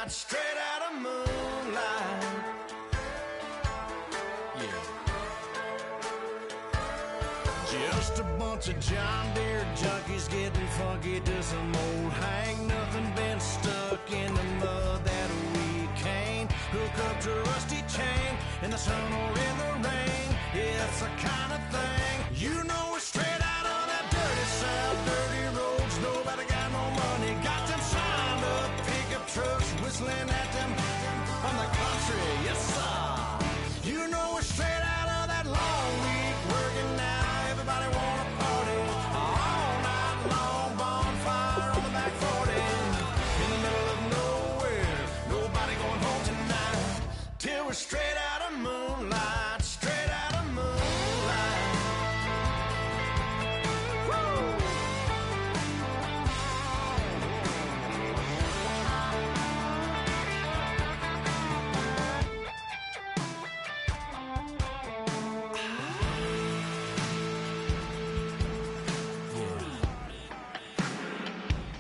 straight out of moonlight. Yeah. Just a bunch of John Deere junkies getting funky to some old hang. Nothing been stuck in the mud that we can't hook up to a rusty chain in the sun or in the rain. Yeah, it's the kind of thing, you know, we're straight out of that dirty south. Dirty roads, nobody got no money. Got them signed up, pickup trucks whistling at them from the country. Yes, sir. You know, we're straight out of that long week working now. Everybody wanna party all night long. Bonfire on the back 40 in the middle of nowhere. Nobody going home tonight till we're straight out of moonlight. Straight out of moonlight. Woo!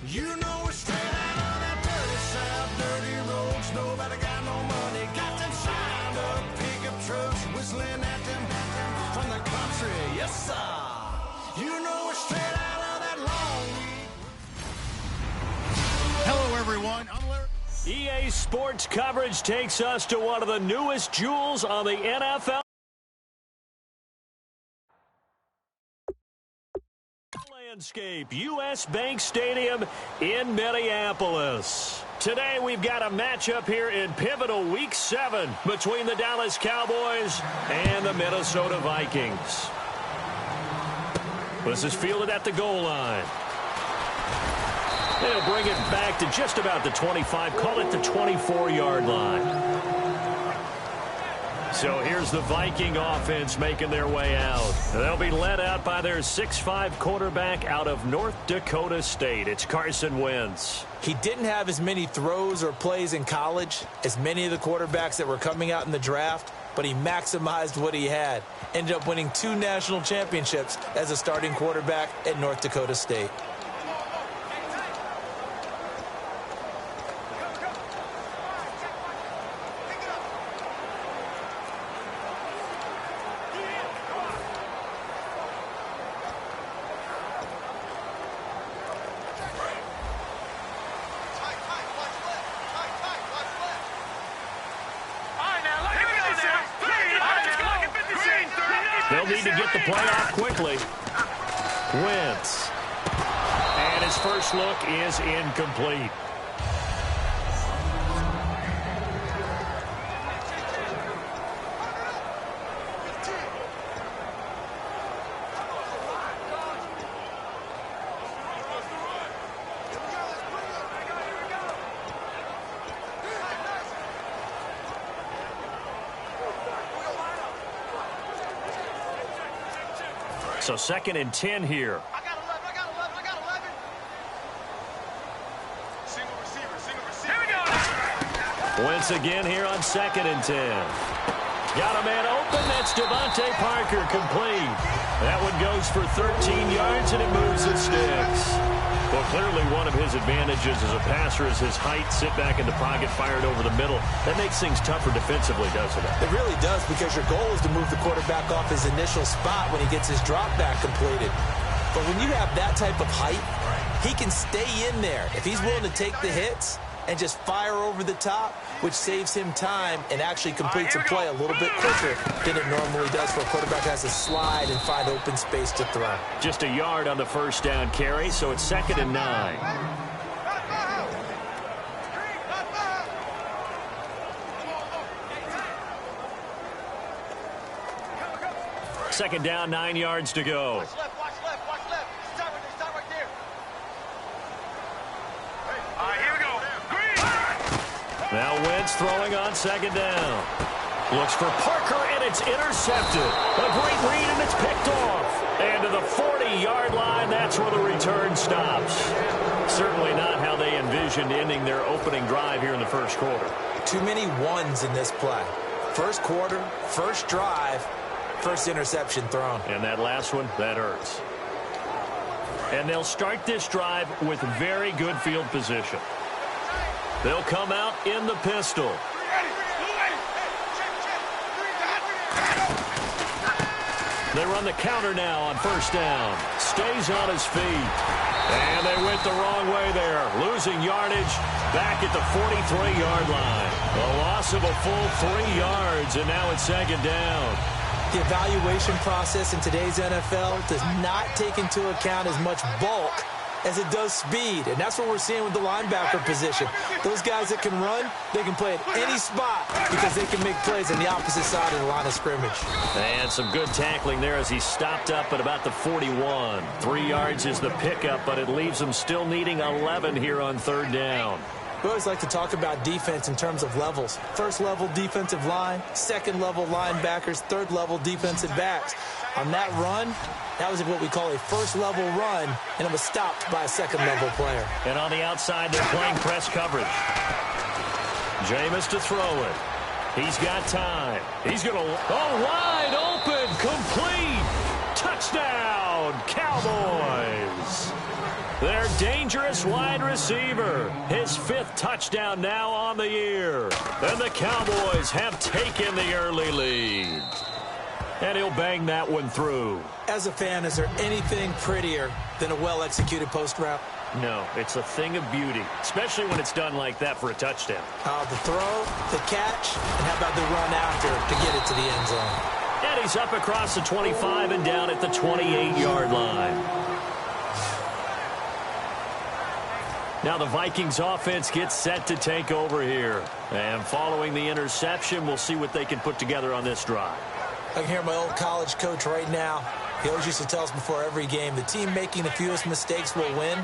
You know we're straight out of that dirty south, dirty roads, nobody got no money. Got them signed up, pickup trucks whistling at them from the country. Yes, sir. You know we're straight out of that long week. Hello, everyone. I'm Larry. EA Sports coverage takes us to one of the newest jewels on the NFL landscape, U.S. Bank Stadium in Minneapolis. Today we've got a matchup here in pivotal Week 7 between the Dallas Cowboys and the Minnesota Vikings. This is fielded at the goal line. They'll bring it back to just about the 25, call it the 24-yard line. So here's the Viking offense making their way out. They'll be led out by their 6'5" quarterback out of North Dakota State. It's Carson Wentz. He didn't have as many throws or plays in college as many of the quarterbacks that were coming out in the draft, but he maximized what he had. Ended up winning 2 national championships as a starting quarterback at North Dakota State. They'll need to get the play off quickly. Wentz. And his first look is incomplete. So 2nd and 10 here. I got 11. Single receiver. Here we go. Wentz again here on 2nd and 10. Got a man open. That's Devontae Parker, complete. That one goes for 13 yards, and it moves the sticks. Well, clearly one of his advantages as a passer is his height. Sit back in the pocket, fired over the middle. That makes things tougher defensively, doesn't it? It really does, because your goal is to move the quarterback off his initial spot when he gets his drop back completed. But when you have that type of height, he can stay in there if he's willing to take the hits and just fire over the top, which saves him time and actually completes a play a little bit quicker than it normally does for a quarterback who has to slide and find open space to throw. Just a yard on the first down carry, so it's 2nd and 9. Second down, 9 yards to go. Watch left. Stop right there. All right, here we go. Now Wentz throwing on 2nd down. Looks for Parker, and it's intercepted. A great read, and it's picked off. And to the 40-yard line, that's where the return stops. Certainly not how they envisioned ending their opening drive here in the first quarter. Too many ones in this play. First quarter, first drive, first interception thrown. And that last one, that hurts. And they'll start this drive with very good field position. They'll come out in the pistol. They run the counter now on first down. Stays on his feet. And they went the wrong way there. Losing yardage back at the 43-yard line. A loss of a full 3 yards, and now it's second down. The evaluation process in today's NFL does not take into account as much bulk as it does speed, and that's what we're seeing with the linebacker position. Those guys that can run, they can play at any spot because they can make plays on the opposite side of the line of scrimmage. And some good tackling there as he stopped up at about the 41. 3 yards is the pickup, but it leaves him still needing 11 here on third down. We always like to talk about defense in terms of levels. First level defensive line, second level linebackers, third level defensive backs. On that run, that was what we call a first level run, and it was stopped by a second level player. And on the outside, they're playing press coverage. Jameis to throw it. He's got time. He's going to, wide open, complete. Touchdown, Cowboys. Their dangerous wide receiver. His 5th touchdown now on the year. And the Cowboys have taken the early lead. And he'll bang that one through. As a fan, is there anything prettier than a well-executed post route? No, it's a thing of beauty, especially when it's done like that for a touchdown. The throw, the catch, and how about the run after to get it to the end zone? And he's up across the 25 and down at the 28-yard line. Now the Vikings offense gets set to take over here. And following the interception, we'll see what they can put together on this drive. I can hear my old college coach right now. He always used to tell us before every game, the team making the fewest mistakes will win.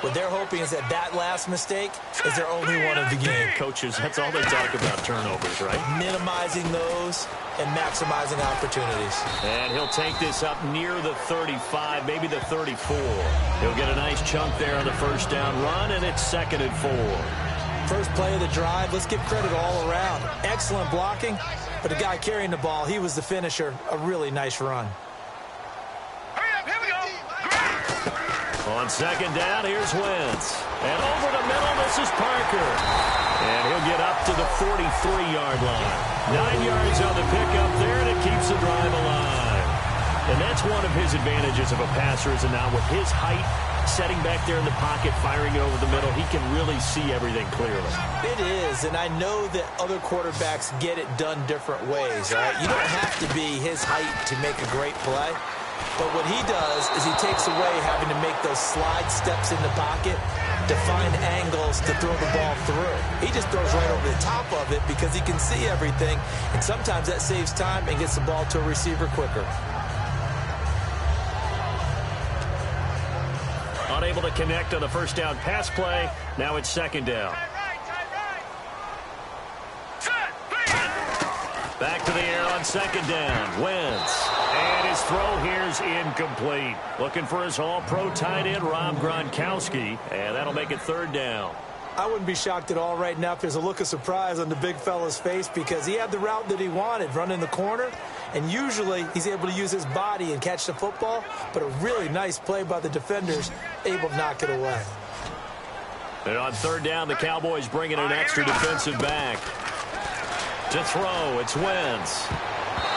What they're hoping is that last mistake is their only one of the game. Coaches, that's all they talk about, turnovers, right? Minimizing those and maximizing opportunities. And he'll take this up near the 35, maybe the 34. He'll get a nice chunk there on the first down run, and it's 2nd and 4. First play of the drive, let's give credit all around. Excellent blocking, but the guy carrying the ball, he was the finisher. A really nice run. On second down, here's Wentz. And over the middle, this is Parker. And he'll get up to the 43-yard line. 9 yards on the pickup there, and it keeps the drive alive. And that's one of his advantages of a passer, is now with his height, setting back there in the pocket, firing it over the middle, he can really see everything clearly. It is, and I know that other quarterbacks get it done different ways, right? You don't have to be his height to make a great play. But what he does is he takes away having to make those slide steps in the pocket to find angles to throw the ball through. He just throws right over the top of it because he can see everything, and sometimes that saves time and gets the ball to a receiver quicker. Unable to connect on the first down pass play. Now it's 2nd down. Back to the air on 2nd down. Wentz. And his throw here's incomplete. Looking for his all-pro tight end, Rob Gronkowski. And that'll make it 3rd down. I wouldn't be shocked at all right now if there's a look of surprise on the big fella's face because he had the route that he wanted, running the corner. And usually he's able to use his body and catch the football. But a really nice play by the defenders, able to knock it away. And on 3rd down, the Cowboys bring in an extra defensive back. To throw, it's Wentz.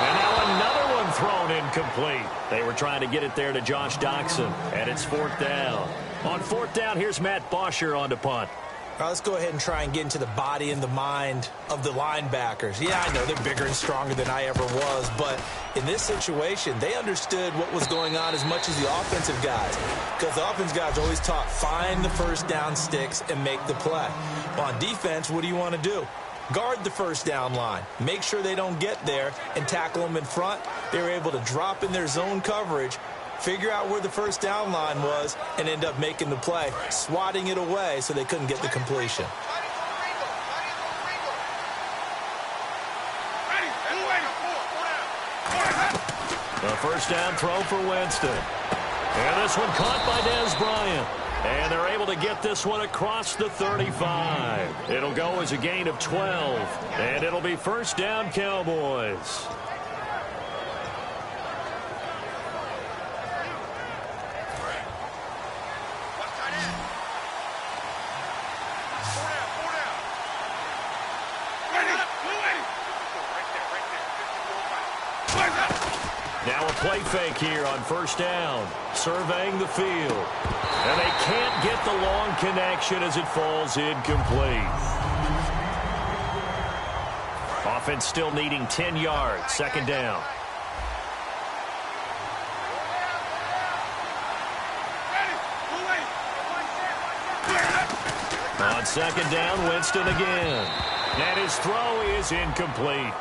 And now another one thrown incomplete. They were trying to get it there to Josh Doxson, and it's 4th down. On 4th down, here's Matt Bosher on to punt. All right, let's go ahead and try and get into the body and the mind of the linebackers. Yeah, I know they're bigger and stronger than I ever was, but in this situation, they understood what was going on as much as the offensive guys, because the offensive guys are always taught, find the first down sticks and make the play. Well, on defense, what do you want to do? Guard the first down line. Make sure they don't get there and tackle them in front. They were able to drop in their zone coverage, figure out where the first down line was, and end up making the play, swatting it away so they couldn't get the completion. The first down throw for Winston. And this one caught by Dez Bryant. And they're able to get this one across the 35. It'll go as a gain of 12. And it'll be first down, Cowboys. play fake here on first down. Surveying the field. And they can't get the long connection as it falls incomplete. Offense still needing 10 yards. Second down. On second down, Winston again. And his throw is incomplete.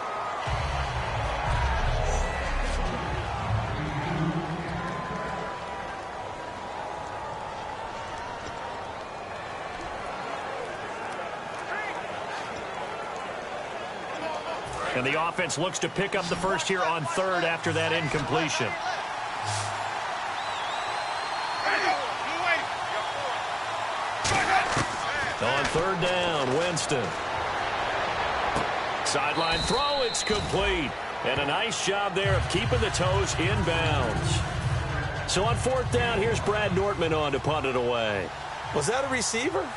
And the offense looks to pick up the first here on third after that incompletion. On third down, Winston. Sideline throw, it's complete. And a nice job there of keeping the toes inbounds. So on fourth down, here's Brad Nortman on to punt it away. Was that a receiver?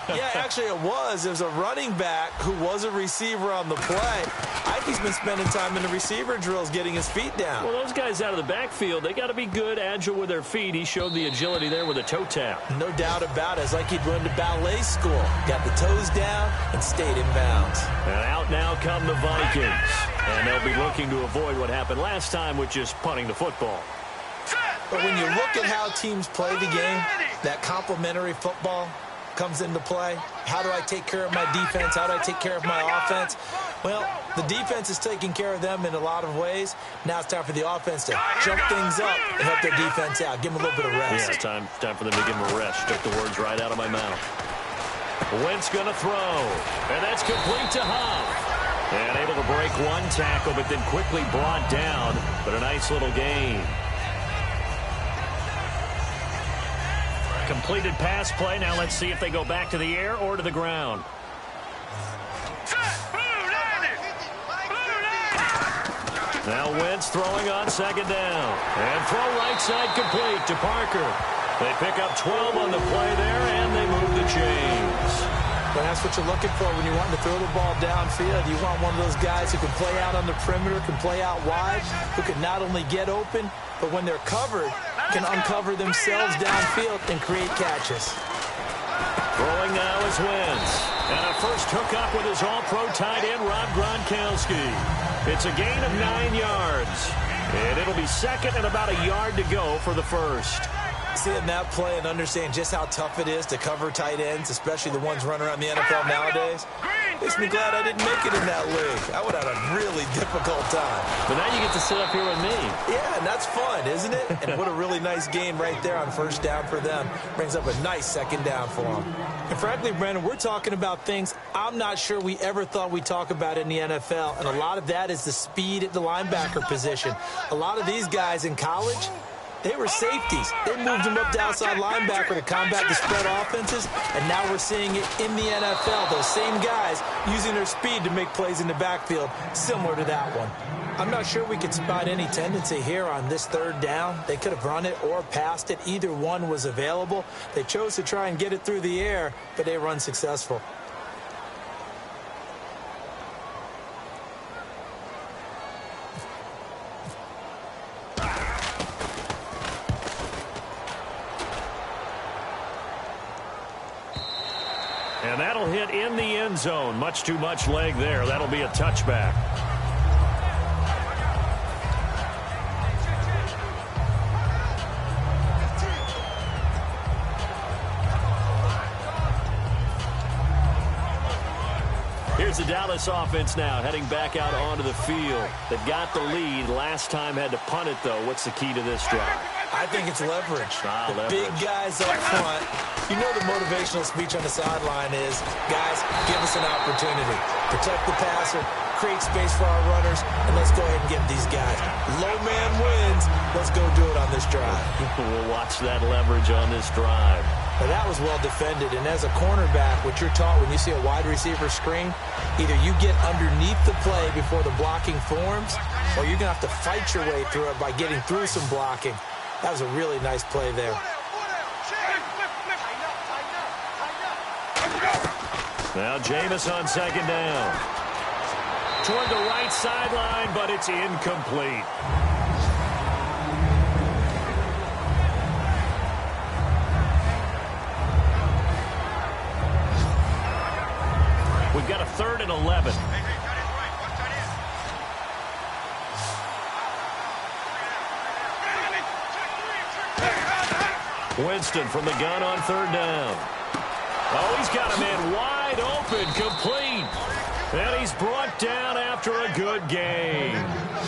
Yeah, actually it was. It was a running back who was a receiver on the play. I think he's been spending time in the receiver drills getting his feet down. Well, those guys out of the backfield, they got to be good, agile with their feet. He showed the agility there with a toe tap. No doubt about it. It's like he'd run to ballet school. Got the toes down and stayed in bounds. And out now come the Vikings. And they'll be looking to avoid what happened last time, which is punting the football. But when you look at how teams play the game, that complementary football comes into play. How do I take care of my defense? How do I take care of my offense? Well, the defense is taking care of them in a lot of ways. Now it's time for the offense to jump things up and help their defense out. Give them a little bit of rest. Yeah, it's time for them to give them a rest. Took the words right out of my mouth. Wentz going to throw. And that's complete to Huff. And able to break one tackle, but then quickly brought down. But a nice little gain. Completed pass play. Now let's see if they go back to the air or to the ground. Now Wentz throwing on second down. And throw right side complete to Parker. They pick up 12 on the play there, and they move the chains. Well, that's what you're looking for when you want to throw the ball downfield. You want one of those guys who can play out on the perimeter, can play out wide, who can not only get open, but when they're covered, can uncover themselves downfield and create catches. Throwing now is Wentz. And a first hookup with his all-pro tight end, Rob Gronkowski. It's a gain of 9 yards. And it'll be second and about a yard to go for the first. Seeing that play and understand just how tough it is to cover tight ends, especially the ones running around the NFL nowadays, makes me glad I didn't make it in that league. I would have had a really difficult time. But now you get to sit up here with me. Yeah, and that's fun, isn't it? And what a really nice gain right there on first down for them. Brings up a nice second down for them. And frankly, Brandon, we're talking about things I'm not sure we ever thought we'd talk about in the NFL. And a lot of that is the speed at the linebacker position. A lot of these guys in college, they were safeties. They moved them up to outside linebacker to combat the spread offenses, and now we're seeing it in the NFL. Those same guys using their speed to make plays in the backfield, similar to that one. I'm not sure we could spot any tendency here on this third down. They could have run it or passed it. Either one was available. They chose to try and get it through the air, but they were unsuccessful. And that'll hit in the end zone. Much too much leg there. That'll be a touchback. Here's the Dallas offense now heading back out onto the field. They've got the lead. Last time had to punt it, though. What's the key to this drive? I think it's leverage. Leverage. Big guys up front. You know the motivational speech on the sideline is, guys, give us an opportunity. Protect the passer, create space for our runners, and let's go ahead and get these guys. Low man wins. Let's go do it on this drive. We'll watch that leverage on this drive. Now, that was well defended, and as a cornerback, what you're taught when you see a wide receiver screen, either you get underneath the play before the blocking forms, or you're going to have to fight your way through it by getting through some blocking. That was a really nice play there. Now Jameis on second down. Toward the right sideline, but it's incomplete. We've got a 3rd and 11. Winston from the gun on 3rd down. Oh, he's got a man wide open, complete. And he's brought down after a good game.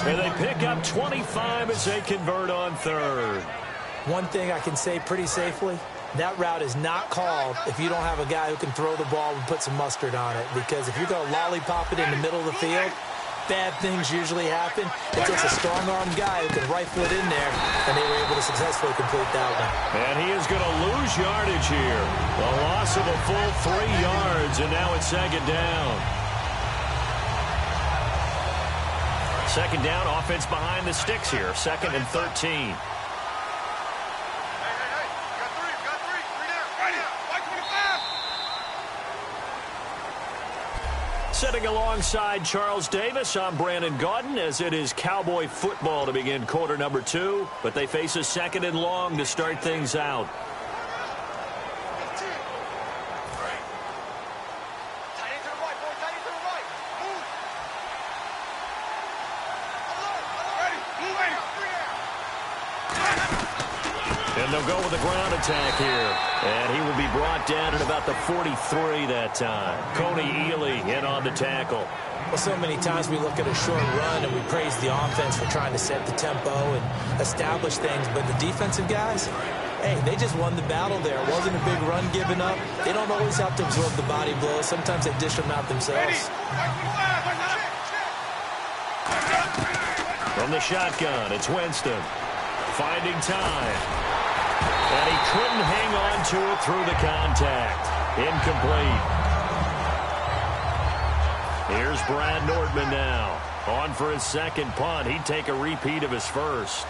And they pick up 25 as they convert on 3rd. One thing I can say pretty safely, that route is not called if you don't have a guy who can throw the ball and put some mustard on it. Because if you're going to lollipop it in the middle of the field, bad things usually happen. It takes a strong-armed guy who can rifle it in there, and they were able to successfully complete that one. And he is going to lose yardage here. A loss of a full 3 yards, and now it's 2nd down. 2nd down, offense behind the sticks here. 2nd and 13. Sitting alongside Charles Davis, I'm Brandon Gaudin, as it is Cowboy football to begin quarter number 2. But they face a 2nd and long to start things out. And they'll go with a ground attack here. And he will be brought down at about the 43 that time. Cody Ely in on the tackle. Well, so many times we look at a short run and we praise the offense for trying to set the tempo and establish things. But the defensive guys, hey, they just won the battle there. It wasn't a big run given up. They don't always have to absorb the body blows. Sometimes they dish them out themselves. From the shotgun, it's Winston. Finding time. And he couldn't hang on to it through the contact. Incomplete. Here's Brad Nordman now. On for his 2nd punt. He'd take a repeat of his first.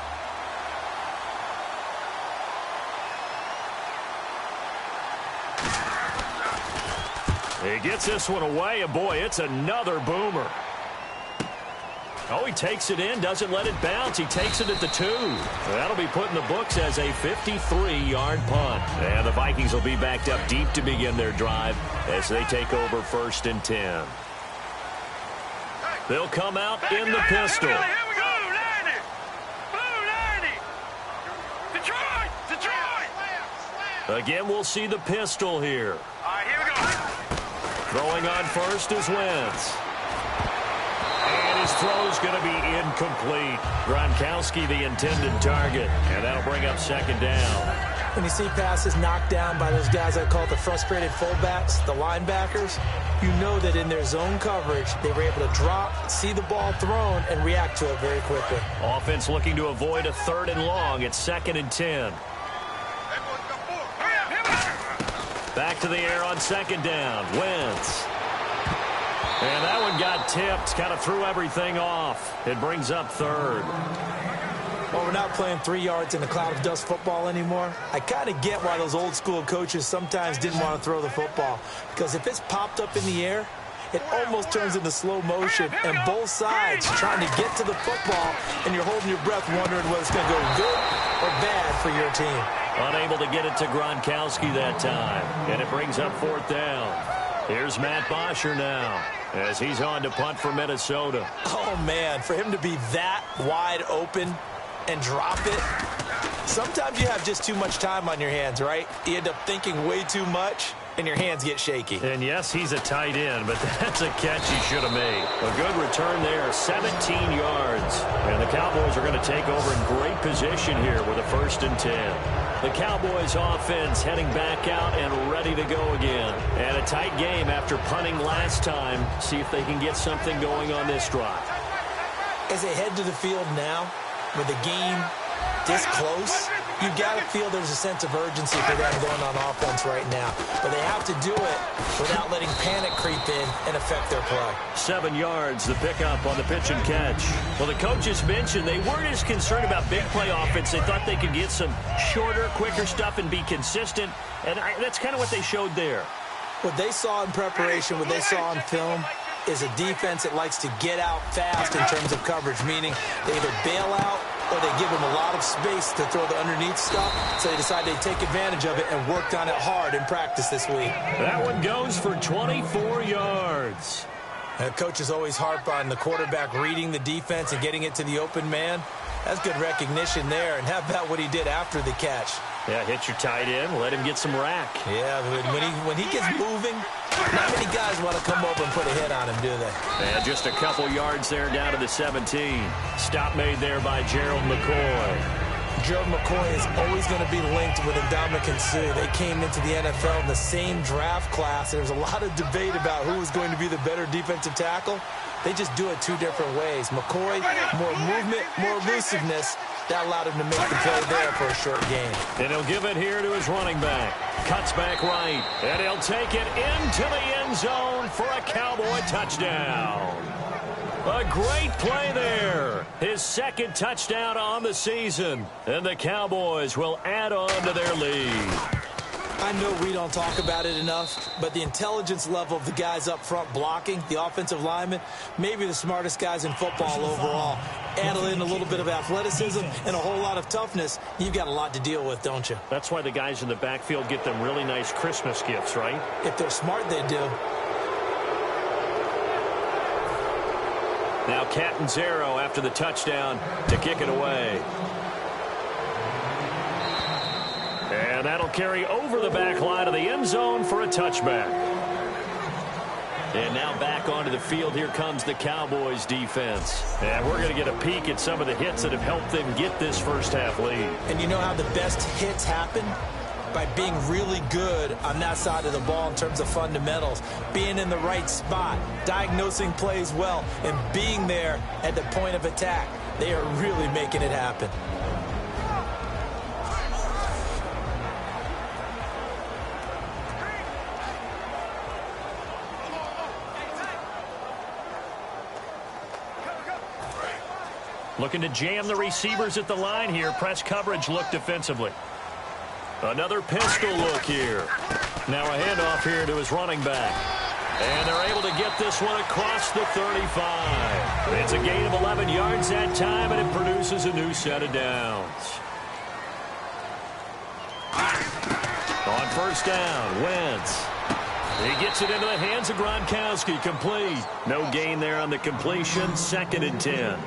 He gets this one away, and boy, it's another boomer. Oh, he takes it in, doesn't let it bounce. He takes it at the 2. That'll be put in the books as a 53-yard punt. And the Vikings will be backed up deep to begin their drive as they take over 1st and 10. They'll come out in the pistol. Here we go. Blue 90. Detroit. Again, we'll see the pistol here. All right, here we go. Throwing on first is Wentz. And his throw is going to be incomplete. Gronkowski the intended target, and that'll bring up 2nd down. When you see passes knocked down by those guys I call the frustrated fullbacks, the linebackers, you know that in their zone coverage, they were able to drop, see the ball thrown, and react to it very quickly. Offense looking to avoid a 3rd and long. It's 2nd and 10. Back to the air on 2nd down. Wentz. And that one got tipped, kind of threw everything off. It brings up 3rd. Well, we're not playing 3 yards in a cloud of dust football anymore. I kind of get why those old school coaches sometimes didn't want to throw the football. Because if it's popped up in the air, it almost turns into slow motion. And both sides trying to get to the football, and you're holding your breath wondering whether it's going to go good or bad for your team. Unable to get it to Gronkowski that time. And it brings up 4th down. Here's Matt Bosher now as he's on to punt for Minnesota. Oh, man, for him to be that wide open and drop it. Sometimes you have just too much time on your hands, right? You end up thinking way too much, and your hands get shaky. And yes, he's a tight end, but that's a catch he should have made. A good return there, 17 yards. And the Cowboys are going to take over in great position here with a 1st and 10. The Cowboys offense heading back out and ready to go again. And a tight game after punting last time. See if they can get something going on this drive. As they head to the field now, with the game this close, you got to feel there's a sense of urgency for them going on offense right now. But they have to do it without letting panic creep in and affect their play. 7 yards, the pickup on the pitch and catch. Well, the coaches mentioned they weren't as concerned about big play offense. They thought they could get some shorter, quicker stuff and be consistent. And that's kind of what they showed there. What they saw in preparation, what they saw on film, is a defense that likes to get out fast in terms of coverage, meaning they either bail out or they give him a lot of space to throw the underneath stuff, so they decide they take advantage of it and worked on it hard in practice this week. That one goes for 24 yards. Coaches always harp on the quarterback reading the defense and getting it to the open man. That's good recognition there. And how about what he did after the catch? Yeah, hit your tight end, let him get some rack. Yeah, when he gets moving, not many guys want to come over and put a hit on him, do they? And just a couple yards there down to the 17. Stop made there by Gerald McCoy. Gerald McCoy is always going to be linked with Ndamukong Suh. They came into the NFL in the same draft class. There was a lot of debate about who was going to be the better defensive tackle. They just do it two different ways. McCoy, more movement, more elusiveness. That allowed him to make the play there for a short gain. And he'll give it here to his running back. Cuts back right. And he'll take it into the end zone for a Cowboy touchdown. A great play there. His second touchdown on the season. And the Cowboys will add on to their lead. I know we don't talk about it enough, but the intelligence level of the guys up front blocking, the offensive linemen, maybe the smartest guys in football overall. Add in a little bit of athleticism and a whole lot of toughness, you've got a lot to deal with, don't you? That's why the guys in the backfield get them really nice Christmas gifts, right? If they're smart, they do. Now Catanzaro after the touchdown to kick it away. And that'll carry over the back line of the end zone for a touchback. And now back onto the field. Here comes the Cowboys defense. And we're going to get a peek at some of the hits that have helped them get this first half lead. And you know how the best hits happen? By being really good on that side of the ball in terms of fundamentals, being in the right spot, diagnosing plays well, and being there at the point of attack. They are really making it happen. Looking to jam the receivers at the line here. Press coverage look defensively. Another pistol look here. Now a handoff here to his running back. And they're able to get this one across the 35. It's a gain of 11 yards that time, and it produces a new set of downs. On first down, Wentz. He gets it into the hands of Gronkowski, complete. No gain there on the completion, 2nd and 10.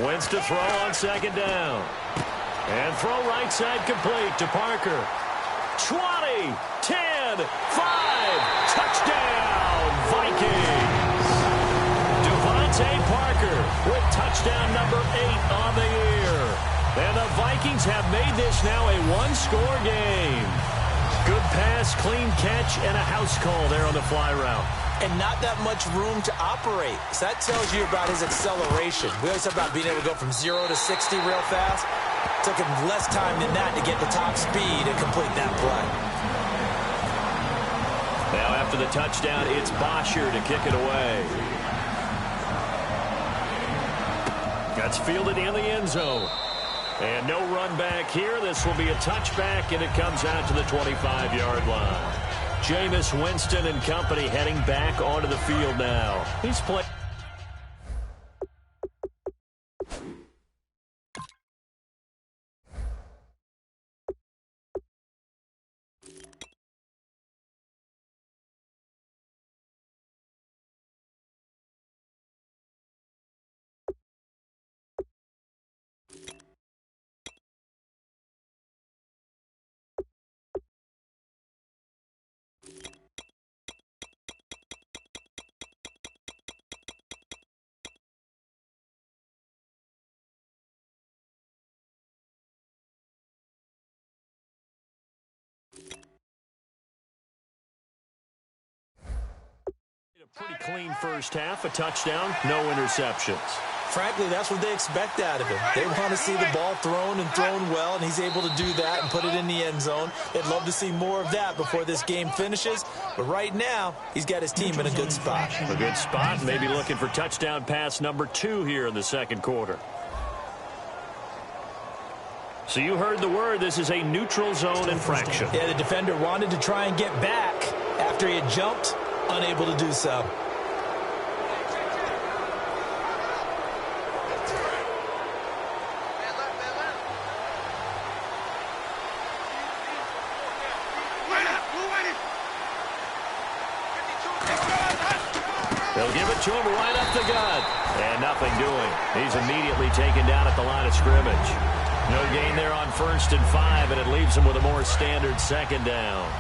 Wentz to throw on 2nd down. And throw right side complete to Parker. 20, 10, 5. Touchdown, Vikings. Devontae Parker with touchdown number 8 on the year. And the Vikings have made this now a one-score game. Good pass, clean catch, and a house call there on the fly route. And not that much room to operate. So that tells you about his acceleration. We always talk about being able to go from 0 to 60 real fast. It took him less time than that to get the top speed and complete that play. Now after the touchdown, it's Bosher to kick it away. That's fielded in the end zone. And no run back here. This will be a touchback, and it comes out to the 25-yard line. Jameis Winston and company heading back onto the field now. He's playing. A pretty clean first half, a touchdown, no interceptions. Frankly, that's what they expect out of him. They want to see the ball thrown and thrown well, and he's able to do that and put it in the end zone. They'd love to see more of that before this game finishes. But right now, he's got his team in a good spot. A good spot, maybe looking for touchdown pass number 2 here in the second quarter. So you heard the word. This is a neutral zone infraction. Yeah, the defender wanted to try and get back after he had jumped. unable to do so. They'll give it to him right up the gut. And nothing doing. He's immediately taken down at the line of scrimmage. No gain there on 1st and 5, and it leaves him with a more standard 2nd down.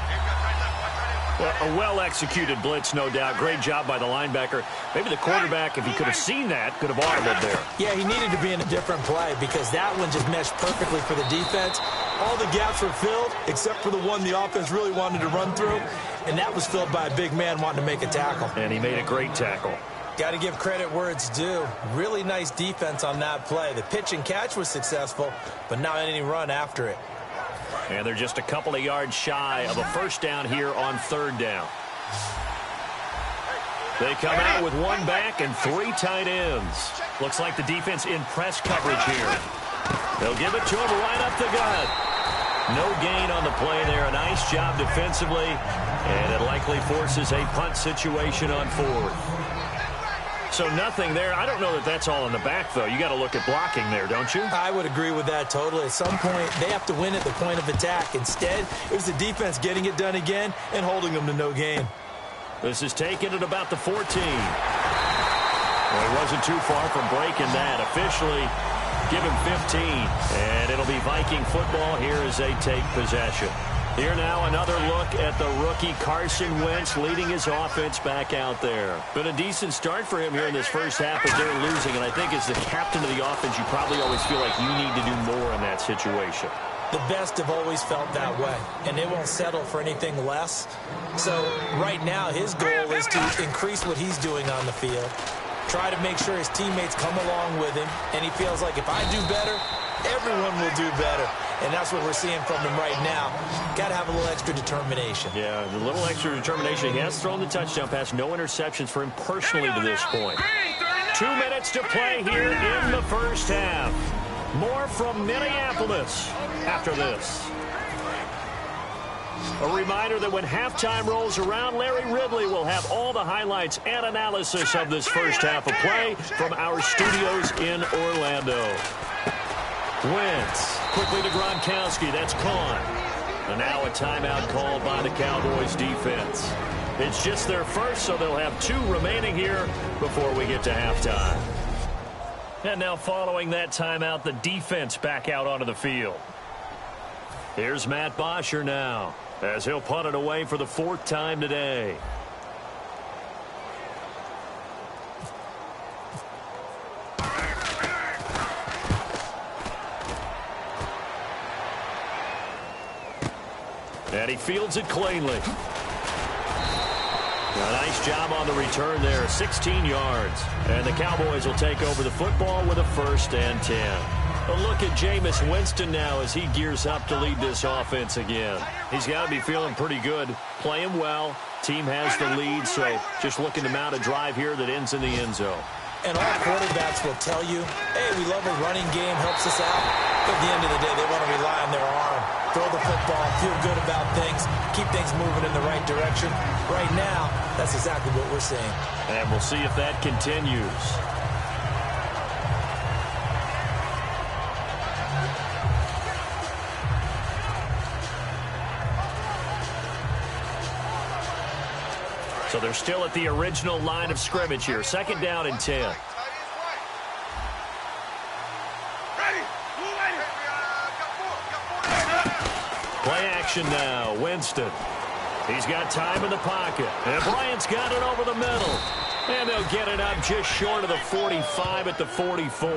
Well, a well-executed blitz, no doubt. Great job by the linebacker. Maybe the quarterback, if he could have seen that, could have audibled there. Yeah, he needed to be in a different play because that one just meshed perfectly for the defense. All the gaps were filled except for the one the offense really wanted to run through, and that was filled by a big man wanting to make a tackle. And he made a great tackle. Got to give credit where it's due. Really nice defense on that play. The pitch and catch was successful, but not any run after it. And they're just a couple of yards shy of a 1st down here on 3rd down. They come out with 1 back and 3 tight ends. Looks like the defense in press coverage here. They'll give it to him right up the gut. No gain on the play there. A nice job defensively, and it likely forces a punt situation on 4th. So nothing there. I don't know that that's all in the back, though. You got to look at blocking there, don't you? I would agree with that totally. At some point, they have to win at the point of attack. Instead, it was the defense getting it done again and holding them to no gain. This is taken at about the 14. Well, he wasn't too far from breaking that. Officially, give him 15. And it'll be Viking football here as they take possession. Here now, another look at the rookie Carson Wentz leading his offense back out there. Been a decent start for him here in this first half, but they're losing. And I think as the captain of the offense, you probably always feel like you need to do more in that situation. The best have always felt that way, and they won't settle for anything less. So right now, his goal is to increase what he's doing on the field, try to make sure his teammates come along with him, and he feels like if I do better, everyone will do better. And that's what we're seeing from him right now. Got to have a little extra determination. Yeah, a little extra determination. He has thrown the touchdown pass. No interceptions for him personally to this point. 2 minutes to play here in the first half. More from Minneapolis after this. A reminder that when halftime rolls around, Larry Ridley will have all the highlights and analysis of this first half of play from our studios in Orlando. Wentz, quickly to Gronkowski. That's Kahn. And now a timeout called by the Cowboys defense. It's just their first, so they'll have 2 remaining here before we get to halftime. And now following that timeout, the defense back out onto the field. Here's Matt Bosher now, as he'll punt it away for the 4th time today. And he fields it cleanly. A nice job on the return there, 16 yards. And the Cowboys will take over the football with a 1st and 10. A look at Jameis Winston now as he gears up to lead this offense again. He's got to be feeling pretty good, playing well. Team has the lead, so just looking to mount a drive here that ends in the end zone. And all quarterbacks will tell you, hey, we love a running game, helps us out. But at the end of the day, they want to rely on their arm. Throw the football, feel good about things, keep things moving in the right direction. Right now, that's exactly what we're seeing. And we'll see if that continues. So they're still at the original line of scrimmage here. 2nd down and 10. Play action now. Winston. He's got time in the pocket. And Bryant's got it over the middle. And they'll get it up just short of the 45 at the 44.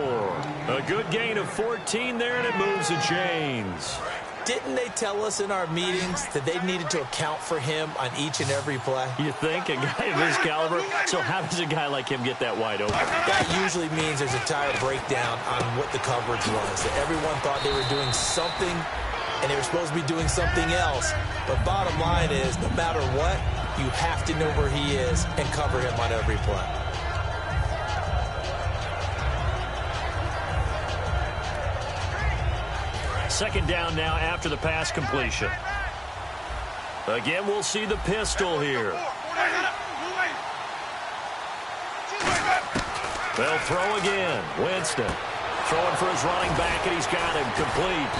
A good gain of 14 there, and it moves the chains. Didn't they tell us in our meetings that they needed to account for him on each and every play? You think? A guy of his caliber? So how does a guy like him get that wide open? That usually means there's a tire breakdown on what the coverage was. That everyone thought they were doing something, and they were supposed to be doing something else. But bottom line is, no matter what, you have to know where he is and cover him on every play. Second down now after the pass completion. Again, we'll see the pistol here. They'll throw again. Winston throwing for his running back, and he's got him complete.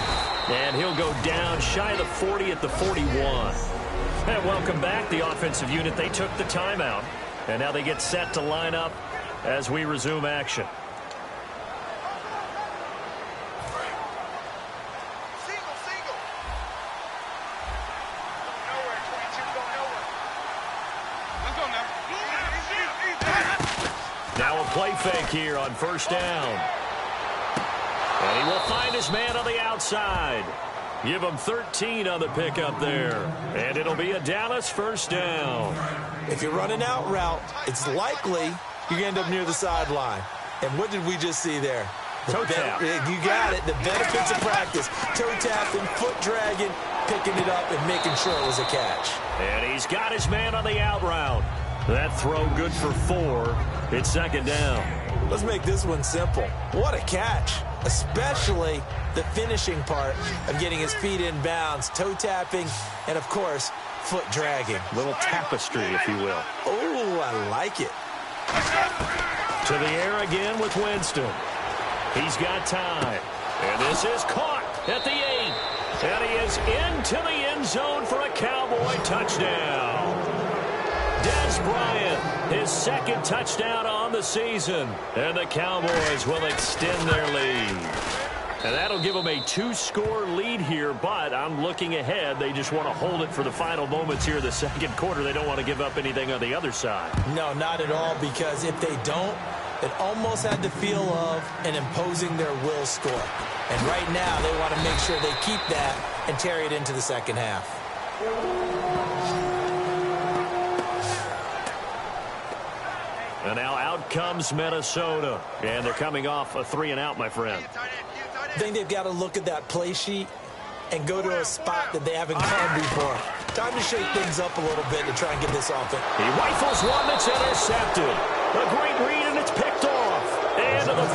And he'll go down shy of the 40 at the 41. And welcome back, the offensive unit. They took the timeout, and now they get set to line up as we resume action. Now a play fake here on first down. And he will find his man on the outside. Give him 13 on the pickup there. And it'll be a Dallas first down. If you're running out route, it's likely you're going to end up near the sideline. And what did we just see there? Toe tap. You got it. The benefits of practice. Toe tapping, foot dragging, picking it up, and making sure it was a catch. And he's got his man on the out route. That throw good for 4. It's second down. Let's make this one simple. What a catch. Especially the finishing part of getting his feet in bounds, toe tapping, and, of course, foot dragging. Little tapestry, if you will. Oh, I like it. To the air again with Winston. He's got time. And this is caught at the 8. And he is into the end zone for a Cowboy touchdown. Des Bryant, his second touchdown on the season. And the Cowboys will extend their lead. And that'll give them a 2-score lead here, but I'm looking ahead. They just want to hold it for the final moments here in the second quarter. They don't want to give up anything on the other side. No, not at all, because if they don't, it almost had the feel of an imposing their will score. And right now, they want to make sure they keep that and carry it into the second half. And now out comes Minnesota. And they're coming off a 3-and-out, my friend. I think they've got to look at that play sheet and go to a spot that they haven't gone before. Time to shake things up a little bit to try and get this offense. He rifles one that's intercepted. A great read, and it's picked off. And to the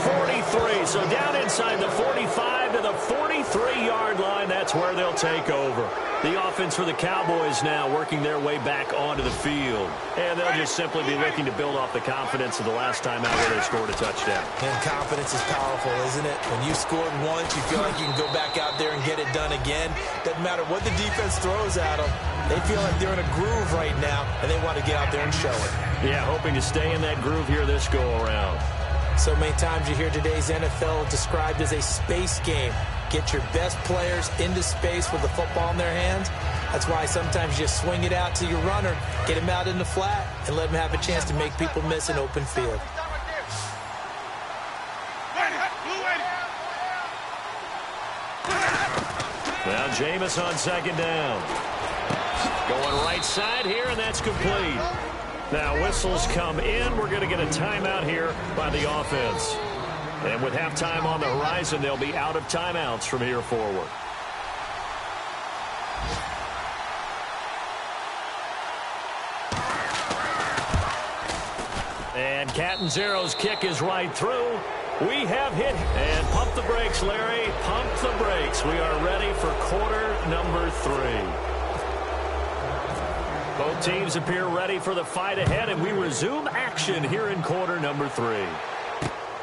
43. So down inside the 45 to the 43-yard line. That's where they'll take over. The offense for the Cowboys now working their way back onto the field. And they'll just simply be looking to build off the confidence of the last time out where they scored a touchdown. And confidence is powerful, isn't it? When you scored once, you feel like you can go back out there and get it done again. Doesn't matter what the defense throws at them. They feel like they're in a groove right now, and they want to get out there and show it. Yeah, hoping to stay in that groove here this go-around. So many times you hear today's NFL described as a space game. Get your best players into space with the football in their hands. That's why sometimes you swing it out to your runner, get him out in the flat, and let him have a chance to make people miss an open field. Now Jameis on second down. Going right side here, and that's complete. Now whistles come in. We're going to get a timeout here by the offense. And with halftime on the horizon, they'll be out of timeouts from here forward. And Catanzaro's kick is right through. We have hit. And pump the brakes, Larry. Pump the brakes. We are ready for quarter number 3. Both teams appear ready for the fight ahead, and we resume action here in quarter number 3.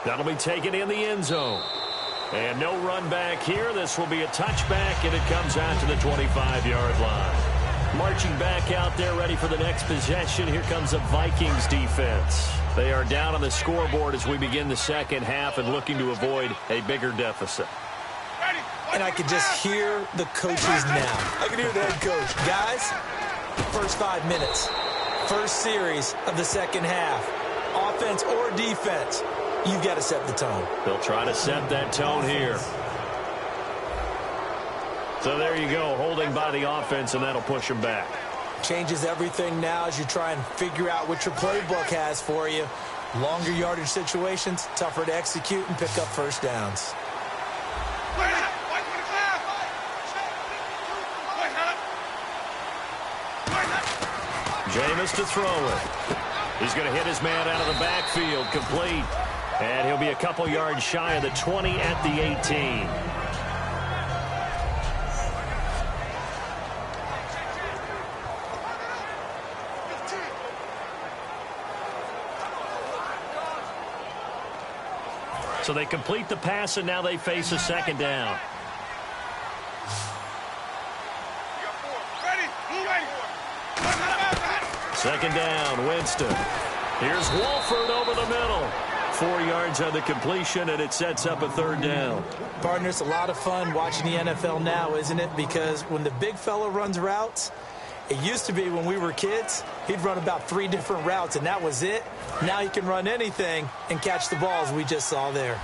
That'll be taken in the end zone. And no run back here. This will be a touchback, and it comes out to the 25-yard line. Marching back out there, ready for the next possession. Here comes the Vikings defense. They are down on the scoreboard as we begin the second half and looking to avoid a bigger deficit. And I could just hear the coaches now. I can hear the head coach. Guys, first 5 minutes, first series of the second half, offense or defense, you've got to set the tone. They'll try to set that tone here. So there you go, holding by the offense, and that'll push them back. Changes everything now as you try and figure out what your playbook has for you. Longer yardage situations, tougher to execute and pick up first downs. Jameis to throw it. He's going to hit his man out of the backfield, complete. And he'll be a couple yards shy of the 20 at the 18. So they complete the pass, and now they face a second down. Second down, Winston. Here's Wolford over the middle. 4 yards on the completion, and it sets up a third down. Partner, it's a lot of fun watching the NFL now, isn't it? Because when the big fella runs routes, it used to be when we were kids, he'd run about 3 different routes, and that was it. Now he can run anything and catch the balls we just saw there.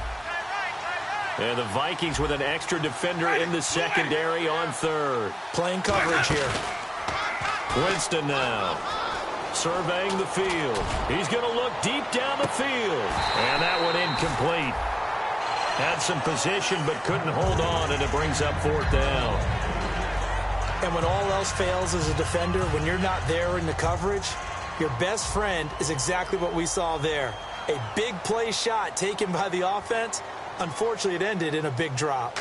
And the Vikings with an extra defender in the secondary on third. Playing coverage here. Winston now. Surveying the field. He's going to look deep down the field. And that one incomplete. Had some position but couldn't hold on, and it brings up fourth down. And when all else fails as a defender, when you're not there in the coverage, your best friend is exactly what we saw there. A big play shot taken by the offense. Unfortunately, it ended in a big drop.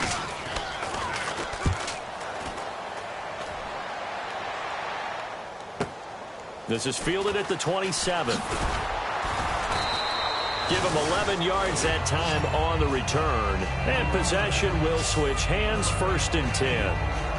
This is fielded at the 27. Give him 11 yards that time on the return. And possession will switch hands, 1st and 10.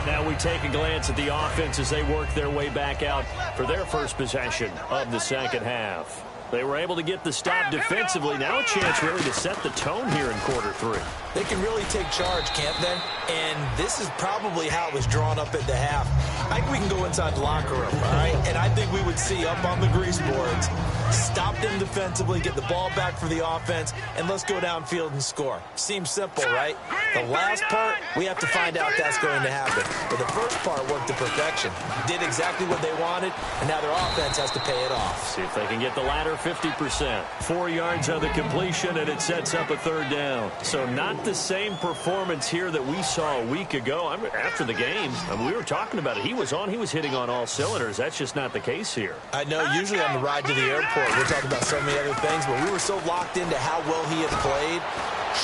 Now we take a glance at the offense as they work their way back out for their first possession of the second half. They were able to get the stop defensively. Now a chance really to set the tone here in quarter 3. They can really take charge, can't they? And this is probably how it was drawn up at the half. I think we can go inside the locker room, all right? And I think we would see up on the grease boards, stop them defensively, get the ball back for the offense, and let's go downfield and score. Seems simple, right? The last part, we have to find out that's going to happen. But the first part worked to perfection. Did exactly what they wanted, and now their offense has to pay it off. See if they can get the latter 50%. 4 yards on the completion, and it sets up a third down. So not the same performance here that we saw a week ago. After the game, we were talking about it. He was hitting on all cylinders. That's just not the case here. I know, usually on the ride to the airport, we're talking about so many other things, but we were so locked into how well he had played.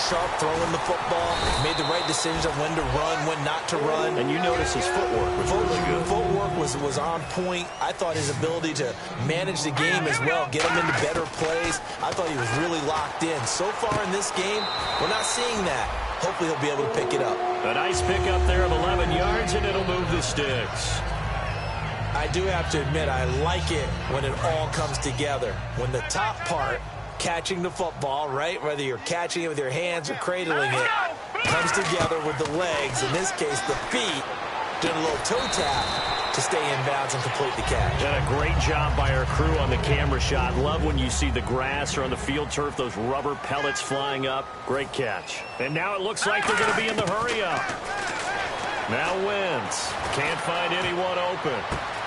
Sharp throwing the football, made the right decisions on when to run, when not to run. And you notice his footwork was really good. Footwork was on point. I thought his ability to manage the game as well, get him into better plays, I thought he was really locked in. So far in this game, we're not seeing that. Hopefully he'll be able to pick it up. A nice pickup there of 11 yards, and it'll move the sticks. I do have to admit, I like it when it all comes together. When the top part, catching the football, right, whether you're catching it with your hands or cradling it, comes together with the legs, in this case the feet, doing a little toe tap to stay in bounds and complete the catch. Done a great job by our crew on the camera shot. Love when you see the grass or on the field turf, those rubber pellets flying up. Great catch. And now it looks like they're going to be in the hurry-up. Now Wentz can't find anyone open.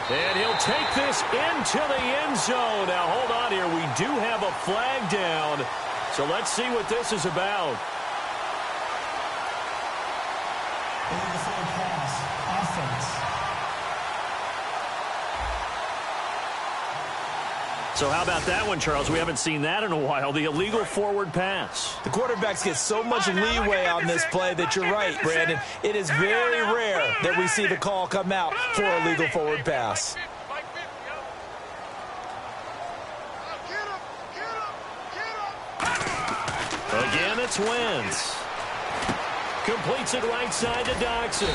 And he'll take this into the end zone. Now, hold on here. We do have a flag down. So let's see what this is about. So how about that one, Charles? We haven't seen that in a while. The illegal forward pass. The quarterbacks get so much leeway on this play that you're right, Brandon. It is very rare that we see the call come out for a legal forward pass. Again, it's Wentz. Completes it right side to Doxson.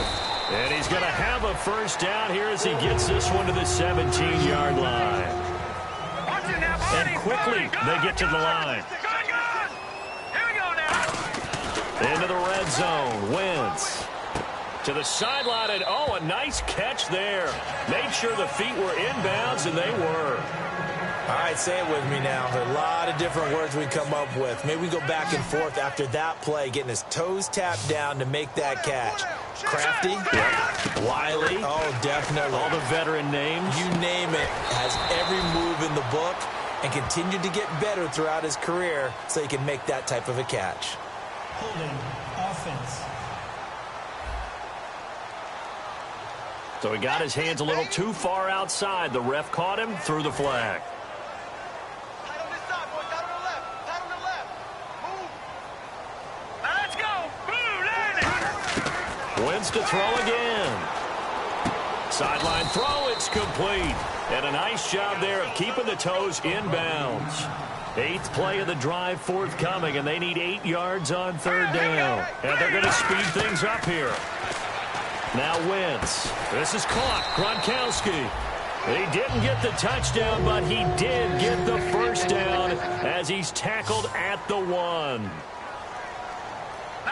And he's going to have a first down here as he gets this one to the 17-yard line. And quickly, they get to the line. Into the red zone. Wentz to the sideline, and oh, a nice catch there. Made sure the feet were inbounds, and they were. All right, say it with me now. There are a lot of different words we come up with. Maybe we go back and forth after that play, getting his toes tapped down to make that catch. Crafty. Yep. Wiley. Oh, definitely. All the veteran names. You name it. Has every move in the book and continued to get better throughout his career so he can make that type of a catch. Holding offense. So he got his hands a little too far outside. The ref caught him, threw the flag. Tight on this side, boys. Tight on the left. Tight on the left. Move. Now let's go. Boom, Wins to throw again. Sideline throw, it's complete. And a nice job there of keeping the toes inbounds. 8th play of the drive forthcoming, and they need 8 yards on 3rd down. And they're going to speed things up here. Now Wentz. This is caught. Gronkowski. He didn't get the touchdown, but he did get the first down as he's tackled at the 1. Now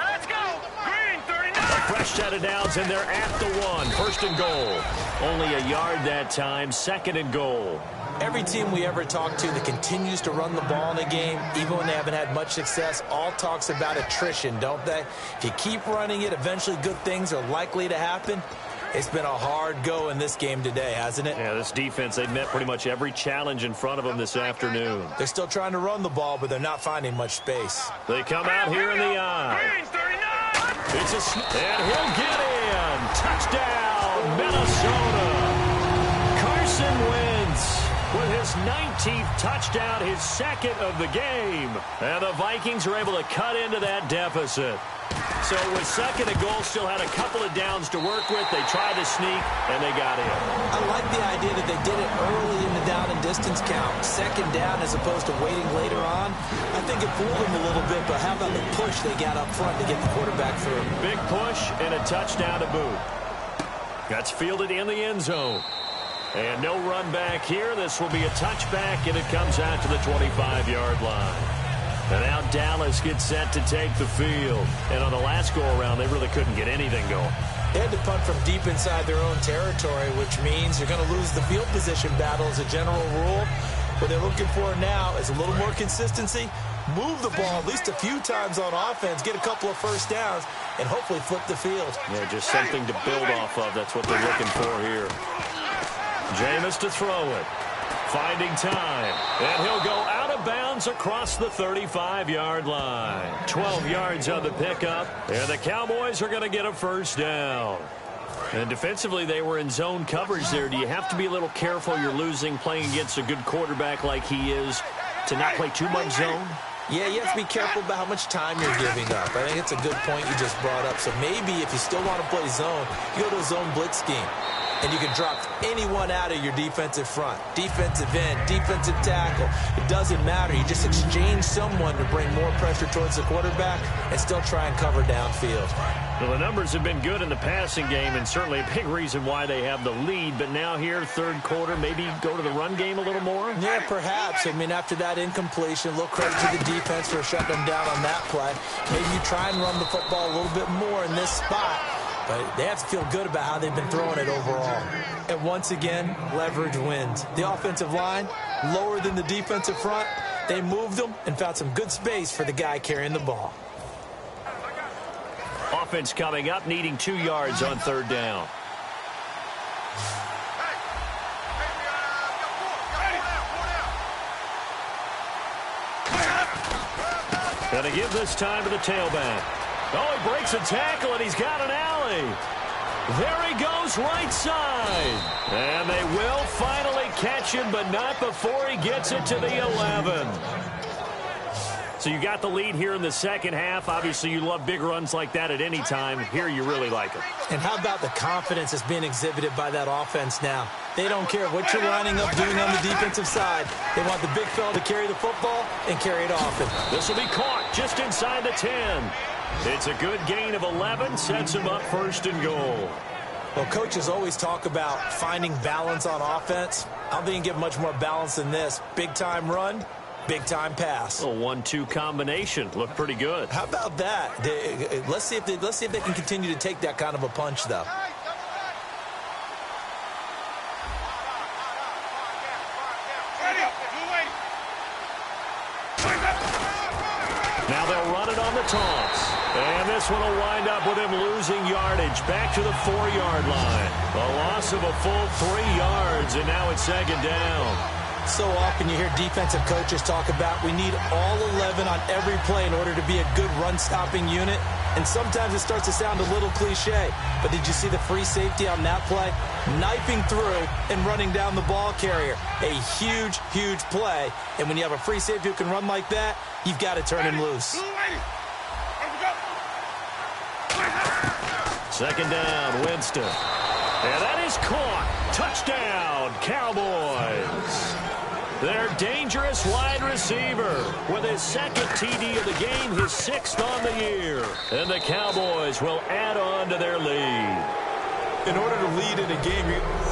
let's go. Green, 39. A fresh set of downs, and they're at the 1. 1st and goal. Only a yard that time. 2nd and goal. Every team we ever talk to that continues to run the ball in a game, even when they haven't had much success, all talks about attrition, don't they? If you keep running it, eventually good things are likely to happen. It's been a hard go in this game today, hasn't it? Yeah, this defense, they've met pretty much every challenge in front of them this afternoon. They're still trying to run the ball, but they're not finding much space. They come out here in the eye. Green, 39. It's and he'll get in. Touchdown, Minnesota. Carson Wentz with his 19th touchdown, his 2nd of the game. And the Vikings are able to cut into that deficit. So with 2nd and goal, still had a couple of downs to work with. They tried to sneak, and they got in. I like the idea that they did it early in the down and distance count. 2nd down as opposed to waiting later on. I think it fooled them a little bit, but how about the push they got up front to get the quarterback through? Big push and a touchdown to boot. That's fielded in the end zone. And no run back here. This will be a touchback, and it comes out to the 25-yard line. And now Dallas gets set to take the field. And on the last go-around, they really couldn't get anything going. They had to punt from deep inside their own territory, which means you're going to lose the field position battle as a general rule. What they're looking for now is a little more consistency, move the ball at least a few times on offense, get a couple of first downs, and hopefully flip the field. Yeah, just something to build off of. That's what they're looking for here. Jameis to throw it. Finding time. And he'll go out of bounds across the 35-yard line. 12 yards on the pickup. And the Cowboys are going to get a first down. And defensively, they were in zone coverage there. Do you have to be a little careful? You're losing, playing against a good quarterback like he is, to not play too much zone? Yeah, you have to be careful about how much time you're giving up. I think it's a good point you just brought up. So maybe if you still want to play zone, you go to a zone blitz scheme. And you can drop anyone out of your defensive front. Defensive end, defensive tackle. It doesn't matter. You just exchange someone to bring more pressure towards the quarterback and still try and cover downfield. Well, the numbers have been good in the passing game, and certainly a big reason why they have the lead. But now here, 3rd quarter, maybe go to the run game a little more? Yeah, perhaps. I mean, after that incompletion, a little credit to the defense for shutting them down on that play. Maybe you try and run the football a little bit more in this spot. But they have to feel good about how they've been throwing it overall. And once again, leverage wins. The offensive line, lower than the defensive front. They moved them and found some good space for the guy carrying the ball. Offense coming up, needing 2 yards on 3rd down. Going to give this time to the tailback. Oh, he breaks a tackle, and he's got an alley. There he goes, right side. And they will finally catch him, but not before he gets it to the 11. So you got the lead here in the 2nd half. Obviously, you love big runs like that at any time. Here, you really like it. And how about the confidence that's being exhibited by that offense now? They don't care what you're lining up doing on the defensive side. They want the big fella to carry the football and carry it often. This will be caught just inside the 10. It's a good gain of 11, sets him up 1st and goal. Well, coaches always talk about finding balance on offense. I don't think you can get much more balance than this. Big-time run, big-time pass. A 1-2 combination. Looked pretty good. How about that? Let's see if they can continue to take that kind of a punch, though. Now they'll run it on the toss. And this one will wind up with him losing yardage back to the 4-yard line. A loss of a full 3 yards, and now it's 2nd down. So often you hear defensive coaches talk about we need all 11 on every play in order to be a good run-stopping unit. And sometimes it starts to sound a little cliche. But did you see the free safety on that play? Knifing through and running down the ball carrier. A huge, huge play. And when you have a free safety who can run like that, you've got to turn him loose. 2nd down, Winston. And that is caught. Touchdown, Cowboys. Their dangerous wide receiver with his second TD of the game, his 6th on the year. And the Cowboys will add on to their lead. In order to lead in a game...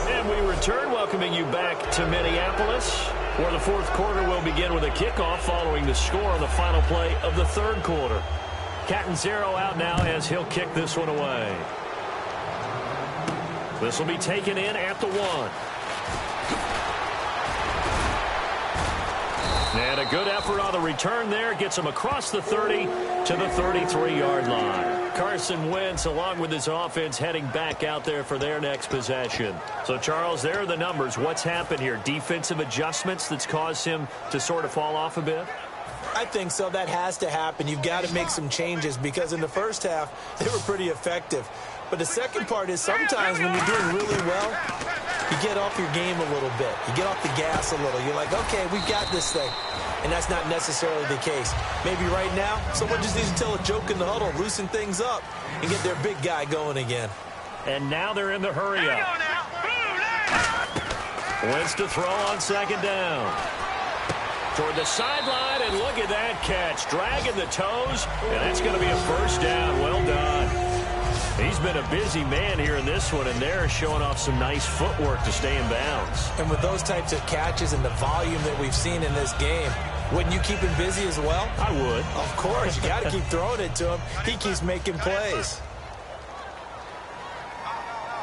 And we return, welcoming you back to Minneapolis, where the 4th quarter will begin with a kickoff following the score on the final play of the 3rd quarter. Catanzaro out now as he'll kick this one away. This will be taken in at the 1. And a good effort on the return there. Gets him across the 30 to the 33-yard line. Carson Wentz, along with his offense, heading back out there for their next possession. So, Charles, there are the numbers. What's happened here? Defensive adjustments that's caused him to sort of fall off a bit? I think so. That has to happen. You've got to make some changes because in the first half, they were pretty effective. But the second part is sometimes when you're doing really well, you get off your game a little bit. You get off the gas a little. You're like, okay, we've got this thing. And that's not necessarily the case. Maybe right now, someone just needs to tell a joke in the huddle, loosen things up, and get their big guy going again. And now they're in the hurry-up. Wentz to throw on 2nd down. Toward the sideline, and look at that catch. Dragging the toes, and that's going to be a 1st down. Well done. He's been a busy man here in this one, and they're showing off some nice footwork to stay in bounds. And with those types of catches and the volume that we've seen in this game, wouldn't you keep him busy as well? I would. Of course. You got to keep throwing it to him. He keeps making plays.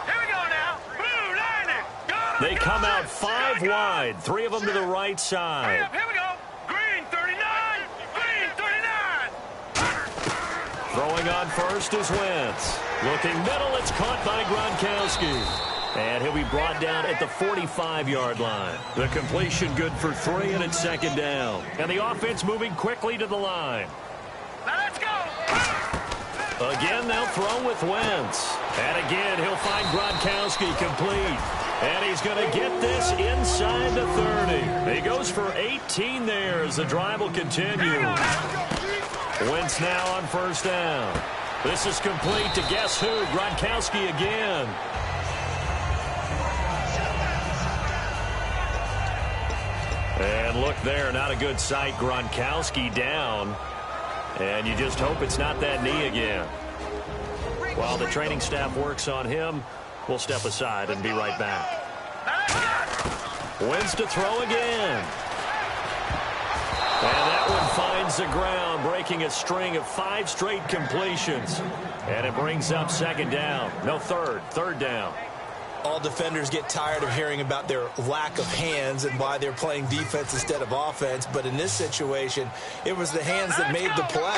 Here we go now. Blue line. Go. They come out 5 wide, 3 of them to the right side. Here we go. Green 39. Green 39. Throwing on first is Wentz. Looking middle, it's caught by Gronkowski. And he'll be brought down at the 45-yard line. The completion good for 3, and it's 2nd down. And the offense moving quickly to the line. Now let's go. Again, they'll throw with Wentz. And again, he'll find Gronkowski complete. And he's going to get this inside the 30. He goes for 18 there as the drive will continue. Wentz now on 1st down. This is complete to guess who? Gronkowski again. And look there, not a good sight. Gronkowski down. And you just hope it's not that knee again. While the training staff works on him, we'll step aside and be right back. Wentz to throw again. And that one finds the ground, breaking a string of 5 straight completions. And it brings up 2nd down. No, 3rd down. All defenders get tired of hearing about their lack of hands and why they're playing defense instead of offense. But in this situation, it was the hands that made the play.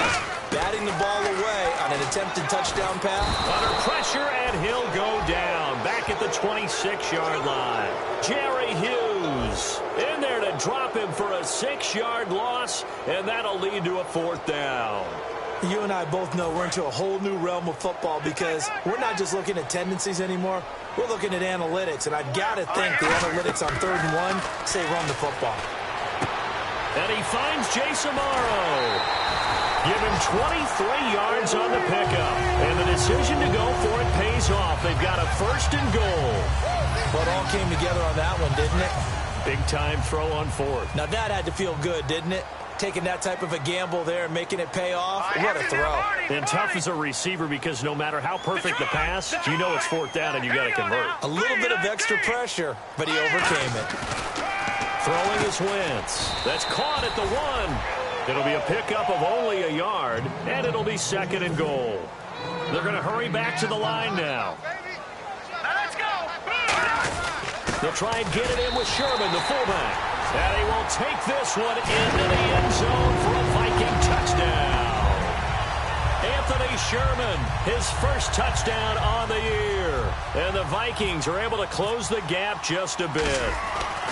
Batting the ball away on an attempted touchdown pass. Under pressure, and he'll go down. Back at the 26-yard line. Jerry Hughes in there to drop him for a 6-yard loss, and that'll lead to a 4th down. You and I both know we're into a whole new realm of football because we're not just looking at tendencies anymore. We're looking at analytics, and I've got to think the analytics on 3rd and 1 say run the football. And he finds Jason Morrow. Give him 23 yards on the pickup. And the decision to go for it pays off. They've got a 1st and goal. But it all came together on that one, didn't it? Big-time throw on 4th. Now that had to feel good, didn't it? Taking that type of a gamble there and making it pay off. What a throw. And tough as a receiver because no matter how perfect the pass, you know it's 4th down and you got to convert. A little bit of extra pressure, but he overcame it. Throwing is Wentz. That's caught at the 1. It'll be a pickup of only a yard, and it'll be 2nd and goal. They're going to hurry back to the line now. Let's go. They'll try and get it in with Sherman, the fullback. And he will take this one into the end zone for a Viking touchdown. Anthony Sherman, his 1st touchdown on the year. And the Vikings are able to close the gap just a bit.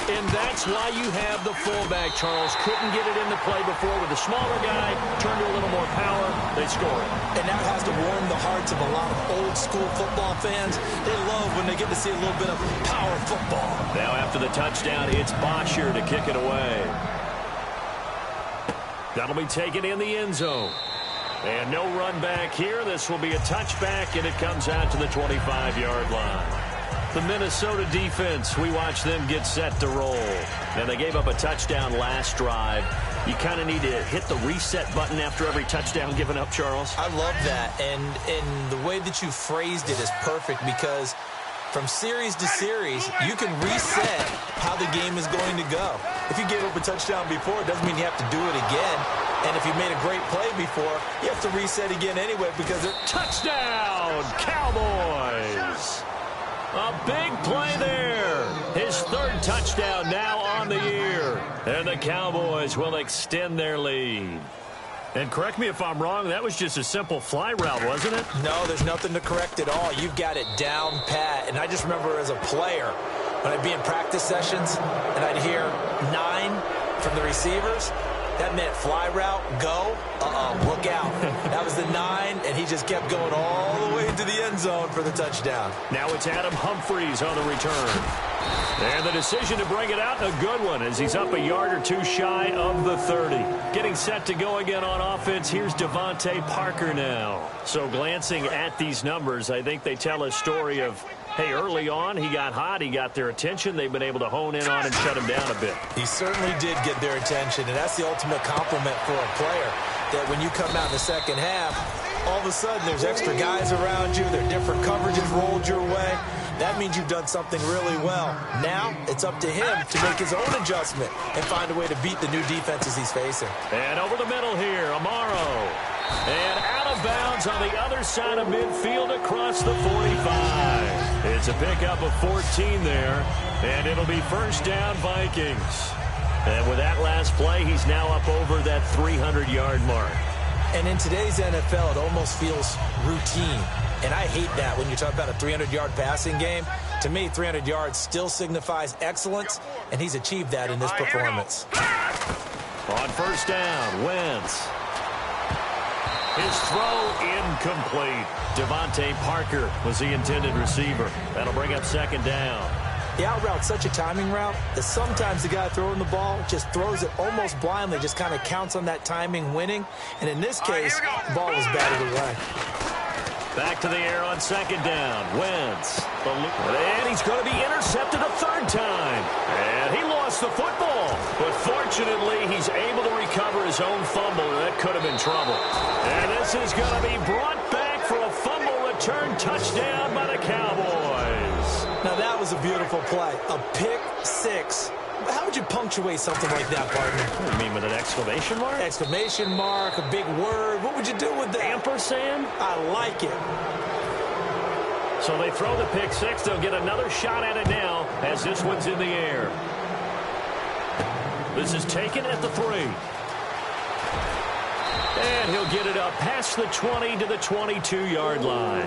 And that's why you have the fullback, Charles. Couldn't get it into play before with the smaller guy. Turned to a little more power. They score it. And that has to warm the hearts of a lot of old-school football fans. They love when they get to see a little bit of power football. Now after the touchdown, it's Bosher to kick it away. That'll be taken in the end zone. And no run back here. This will be a touchback, and it comes out to the 25-yard line. The Minnesota defense, we watch them get set to roll. And they gave up a touchdown last drive. You kind of need to hit the reset button after every touchdown given up, Charles. I love that. And the way that you phrased it is perfect because from series to series, you can reset how the game is going to go. If you gave up a touchdown before, it doesn't mean you have to do it again. And if you made a great play before, you have to reset again anyway because they're... Touchdown, Cowboys! A big play there. His third touchdown now on the year. And the Cowboys will extend their lead. And correct me if I'm wrong, that was just a simple fly route, wasn't it? No, there's nothing to correct at all. You've got it down pat. And I just remember as a player, when I'd be in practice sessions and I'd hear 9 from the receivers, that meant fly route, go, look out. That was the 9, and he just kept going all the way into the end zone for the touchdown. Now it's Adam Humphries on the return. And the decision to bring it out, a good one, as he's up a yard or two shy of the 30. Getting set to go again on offense, here's Devontae Parker now. So glancing at these numbers, I think they tell a story of, hey, early on, he got hot, he got their attention. They've been able to hone in on and shut him down a bit. He certainly did get their attention, and that's the ultimate compliment for a player, that when you come out in the second half, all of a sudden there's extra guys around you, there are different coverages rolled your way. That means you've done something really well. Now it's up to him to make his own adjustment and find a way to beat the new defenses he's facing. And over the middle here, Amaro. And out of bounds on the other side of midfield across the 45. It's a pickup of 14 there, and it'll be first down Vikings. And with that last play, he's now up over that 300-yard mark. And in today's NFL, it almost feels routine. And I hate that when you talk about a 300-yard passing game. To me, 300 yards still signifies excellence, and he's achieved that in this performance. On first down, Wentz. His throw incomplete. Devontae Parker was the intended receiver. That'll bring up second down. The out route's such a timing route that sometimes the guy throwing the ball just throws it almost blindly, just kind of counts on that timing winning. And in this case, the ball was batted away. Back to the air on second down. Wentz. And he's going to be intercepted a third time. And he lost the football. But fortunately, he's able to recover his own fumble. That could have been trouble. And this is going to be brought back for a fumble return touchdown by the Cowboys. Now, that was a beautiful play. A pick six. How would you punctuate something like that, partner? What do you mean, with an exclamation mark? Exclamation mark, a big word. What would you do with that? Ampersand? I like it. So they throw the pick six. They'll get another shot at it now as this one's in the air. This is taken at the 3. And he'll get it up past the 20 to the 22-yard line.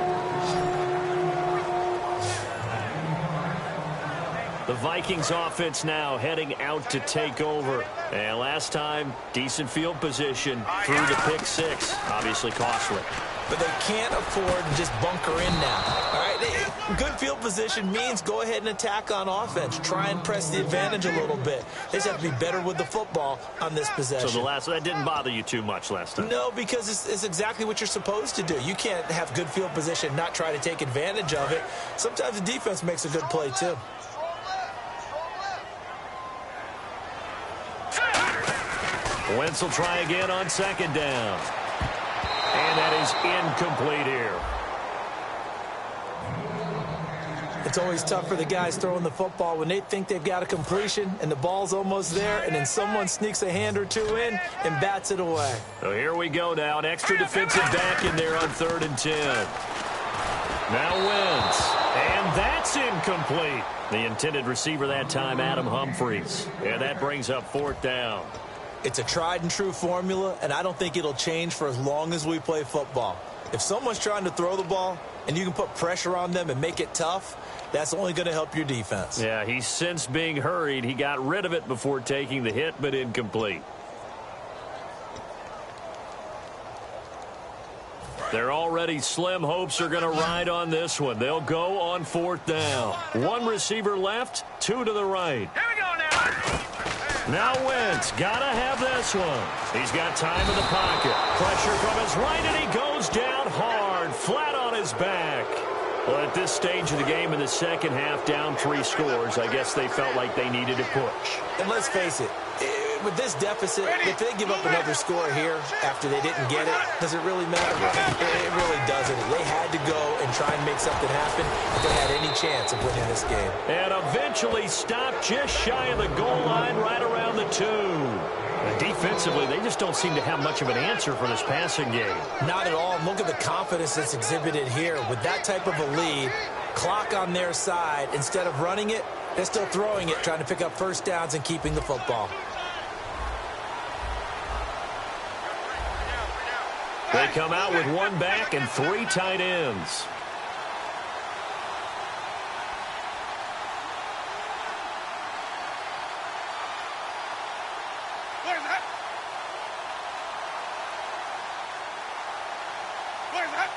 The Vikings offense now heading out to take over. And last time, decent field position through the pick six. Obviously costly. But they can't afford to just bunker in now. All right, good field position means go ahead and attack on offense. Try and press the advantage a little bit. They just have to be better with the football on this possession. So that didn't bother you too much last time? No, because it's exactly what you're supposed to do. You can't have good field position, not try to take advantage of it. Sometimes the defense makes a good play, too. Wentz will try again on second down. And that is incomplete here. It's always tough for the guys throwing the football when they think they've got a completion and the ball's almost there, and then someone sneaks a hand or two in and bats it away. So here we go now. An extra defensive back in there on 3rd and 10. Now Wentz. And that's incomplete. The intended receiver that time, Adam Humphries. And that brings up 4th down. It's a tried-and-true formula, and I don't think it'll change for as long as we play football. If someone's trying to throw the ball and you can put pressure on them and make it tough, that's only going to help your defense. Yeah, he's since being hurried. He got rid of it before taking the hit, but incomplete. They're already slim hopes are going to ride on this one. They'll go on 4th down. 1 receiver left, 2 to the right. Here we go now. Now Wentz, gotta have this one. He's got time in the pocket. Pressure from his right, and he goes down hard, flat on his back. Well, at this stage of the game in the second half, down 3 scores, I guess they felt like they needed to push. And let's face it, with this deficit, if they give up another score here after they didn't get it, does it really matter? It really doesn't. They had to go and try and make something happen if they had any chance of winning this game. And eventually stopped just shy of the goal line right around the 2. And defensively, they just don't seem to have much of an answer for this passing game. Not at all. Look at the confidence that's exhibited here. With that type of a lead, clock on their side, instead of running it, they're still throwing it, trying to pick up first downs and keeping the football. They come out with 1 back and 3 tight ends. Where's that? Where's that?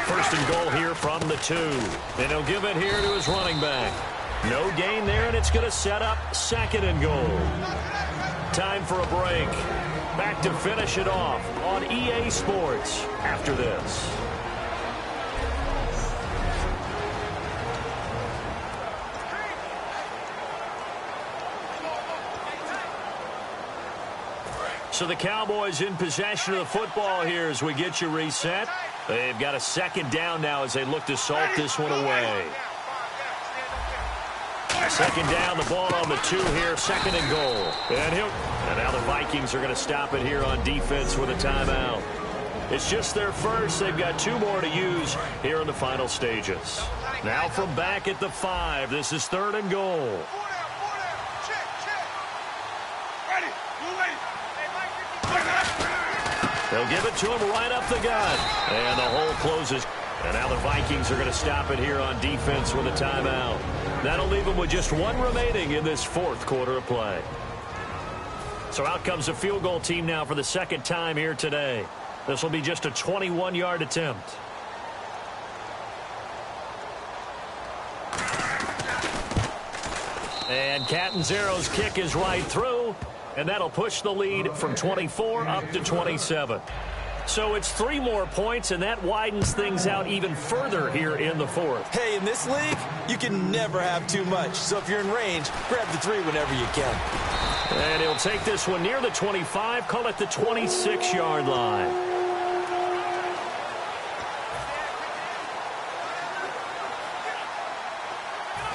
First and goal here from the 2. And he'll give it here to his running back. No gain there, and it's going to set up 2nd and goal. Time for a break. Back to finish it off on EA Sports after this. So the Cowboys in possession of the football here as we get you reset. They've got a 2nd down now as they look to salt this one away. 2nd down, the ball on the 2 here, 2nd and goal. And now the Vikings are going to stop it here on defense with a timeout. It's just their first. They've got 2 more to use here in the final stages. Now from back at the 5, this is 3rd and goal. They'll give it to him right up the gut. And the hole closes. And now the Vikings are going to stop it here on defense with a timeout. That'll leave them with just 1 remaining in this 4th quarter of play. So out comes the field goal team now for the 2nd time here today. This will be just a 21-yard attempt. And Catanzaro's kick is right through. And that'll push the lead from 24 up to 27. So it's 3 more points, and that widens things out even further here in the 4th. Hey, in this league, you can never have too much. So if you're in range, grab the 3 whenever you can. And he'll take this one near the 25, call it the 26-yard line.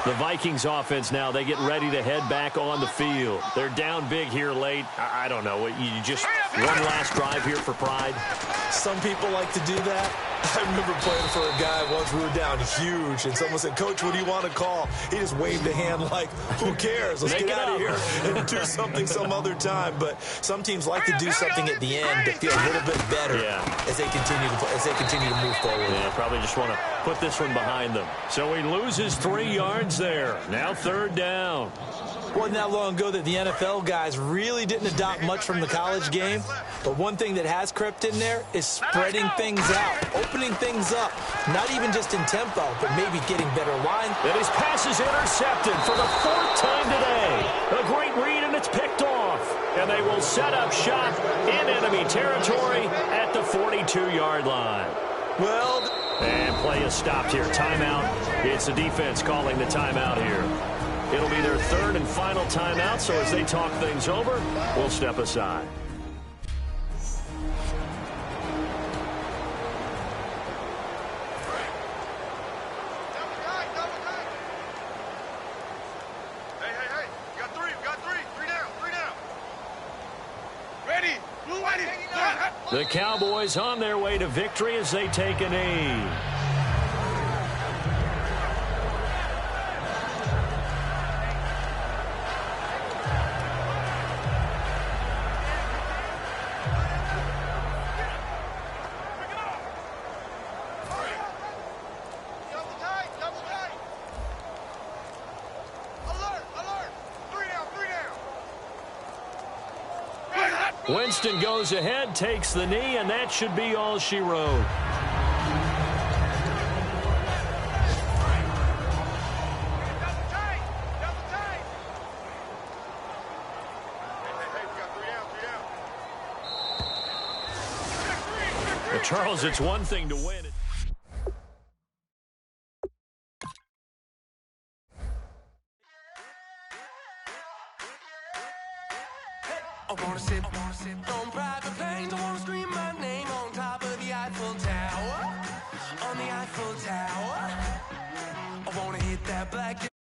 The Vikings offense now, they get ready to head back on the field. They're down big here late. I don't know. You just one last drive here for pride? Some people like to do that. I remember playing for a guy once. We were down huge, and someone said, "Coach, what do you want to call?" He just waved a hand like, "Who cares? Let's get out of here and do something some other time." But some teams like to do something at the end to feel a little bit better as they continue to move forward. Yeah, probably just want to put this one behind them. So he loses 3 yards there. Now 3rd down. Wasn't that long ago that the NFL guys really didn't adopt much from the college game. But one thing that has crept in there is spreading things out, opening things up, not even just in tempo, but maybe getting better line. And his pass is intercepted for the 4th time today. A great read, and it's picked off. And they will set up shop in enemy territory at the 42-yard line. Well, and play is stopped here. Timeout. It's the defense calling the timeout here. It'll be their 3rd and final timeout, so as they talk things over, we'll step aside. Hey, we got 3, we got 3. 3 down, 3 down. Ready, blue ready. The Cowboys on their way to victory as they take a knee. Winston goes ahead, takes the knee, and that should be all she wrote. Charles, it's one thing to win. I wanna sit on private planes. I wanna scream my name on top of the Eiffel Tower. On the Eiffel Tower. I wanna hit that black